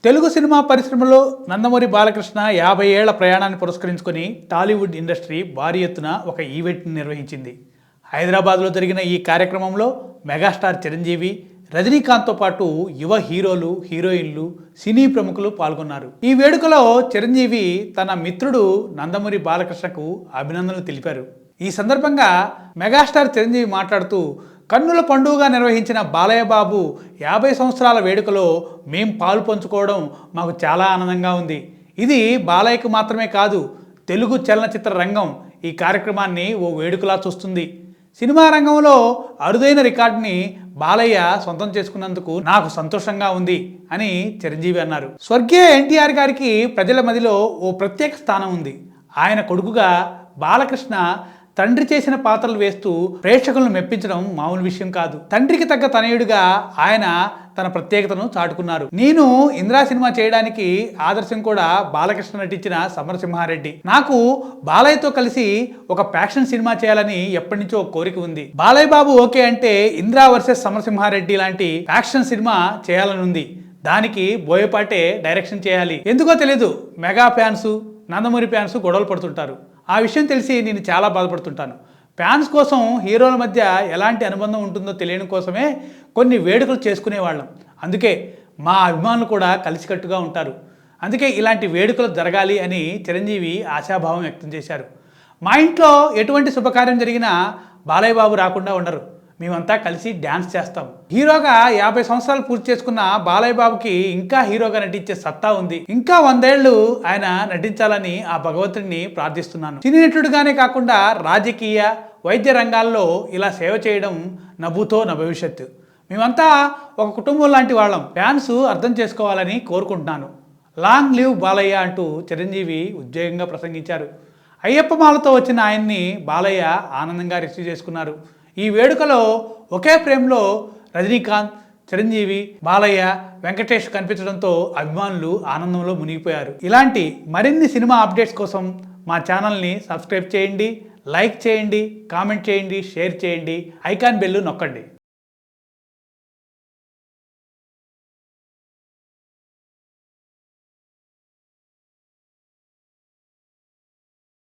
Telugu cinema పరిశ్రమలో నందమూరి బాలకృష్ణ 50 ఏళ్ల ప్రయాణాన్ని పురస్కరించుకొని టాలీవుడ్ ఇండస్ట్రీ భారీ ఎత్తున ఒక ఈవెంట్ని నిర్వహించింది. హైదరాబాద్లో జరిగిన ఈ కార్యక్రమంలో మెగాస్టార్ చిరంజీవి, రజనీకాంత్తో పాటు యువ హీరోలు, హీరోయిన్లు, సినీ ప్రముఖులు పాల్గొన్నారు. ఈ వేడుకలో చిరంజీవి తన మిత్రుడు నందమూరి బాలకృష్ణకు అభినందనలు తెలిపారు. ఈ సందర్భంగా మెగాస్టార్ చిరంజీవి మాట్లాడుతూ, కన్నుల పండుగగా నిర్వహించిన బాలయ్య బాబు 50 సంవత్సరాల వేడుకలో మేం పాలు పంచుకోవడం మాకు చాలా ఆనందంగా ఉంది. ఇది బాలయ్యకు మాత్రమే కాదు, తెలుగు చలనచిత్ర రంగం ఈ కార్యక్రమాన్ని ఓ వేడుకలా చూస్తుంది. సినిమా రంగంలో అరుదైన రికార్డుని బాలయ్య సొంతం చేసుకున్నందుకు నాకు సంతోషంగా ఉంది అని చిరంజీవి అన్నారు. స్వర్గీయ ఎన్టీఆర్ గారికి ప్రజల మదిలో ఓ ప్రత్యేక స్థానం ఉంది. ఆయన కొడుకుగా బాలకృష్ణ తండ్రి చేసిన పాత్రలు వేస్తూ ప్రేక్షకులను మెప్పించడం మామూలు విషయం కాదు. తండ్రికి తగ్గ తనయుడిగా ఆయన తన ప్రత్యేకతను చాటుకున్నారు. నేను ఇంద్రా సినిమా చేయడానికి ఆదర్శం కూడా బాలకృష్ణ నటించిన సమరసింహారెడ్డి. నాకు బాలయ్యతో కలిసి ఒక ప్యాక్షన్ సినిమా చేయాలని ఎప్పటి నుంచో ఒక కోరిక ఉంది. బాలయ్య బాబు ఓకే అంటే ఇంద్రా వర్సెస్ సమరసింహారెడ్డి లాంటి ప్యాక్షన్ సినిమా చేయాలని ఉంది. దానికి బోయపాటే డైరెక్షన్ చేయాలి. ఎందుకో తెలీదు, మెగా ఫ్యాన్స్, నందమూరి ఫ్యాన్స్ గొడవలు పడుతుంటారు. ఆ విషయం తెలిసి నేను చాలా బాధపడుతుంటాను. ఫ్యాన్స్ కోసం హీరోల మధ్య ఎలాంటి అనుబంధం ఉంటుందో తెలియని కోసమే కొన్ని వేడుకలు చేసుకునేవాళ్ళం. అందుకే మా అభిమానులు కూడా కలిసికట్టుగా ఉంటారు. అందుకే ఇలాంటి వేడుకలు జరగాలి అని చిరంజీవి ఆశాభావం వ్యక్తం చేశారు. మా ఇంట్లో ఎటువంటి శుభకార్యం జరిగినా బాలయ్య బాబు రాకుండా ఉండరు. మేమంతా కలిసి డ్యాన్స్ చేస్తాం. హీరోగా 50 సంవత్సరాలు పూర్తి చేసుకున్న బాలయ్య బాబుకి ఇంకా హీరోగా నటించే సత్తా ఉంది. ఇంకా 100 ఏళ్ళు ఆయన నటించాలని ఆ భగవంతుడిని ప్రార్థిస్తున్నాను. సినీ నటుడిగానే కాకుండా రాజకీయ, వైద్య రంగాల్లో ఇలా సేవ చేయడం నభూతో నా భవిష్యత్తు. మేమంతా ఒక కుటుంబం లాంటి వాళ్ళం. ఫ్యాన్స్ అర్థం చేసుకోవాలని కోరుకుంటున్నాను. లాంగ్ లివ్ బాలయ్య అంటూ చిరంజీవి ఉద్యోగంగా ప్రసంగించారు. అయ్యప్ప మాలతో వచ్చిన ఆయన్ని బాలయ్య ఆనందంగా రిసీవ్ చేసుకున్నారు. ఈ వేడుకలో ఒకే ఫ్రేమ్లో రజనీకాంత్, చిరంజీవి, బాలయ్య, వెంకటేష్ కనిపించడంతో అభిమానులు ఆనందంలో మునిగిపోయారు. ఇలాంటి మరిన్ని సినిమా అప్డేట్స్ కోసం మా ఛానల్ని సబ్స్క్రైబ్ చేయండి, లైక్ చేయండి, కామెంట్ చేయండి, షేర్ చేయండి, ఐకాన్ బెల్ నొక్కండి.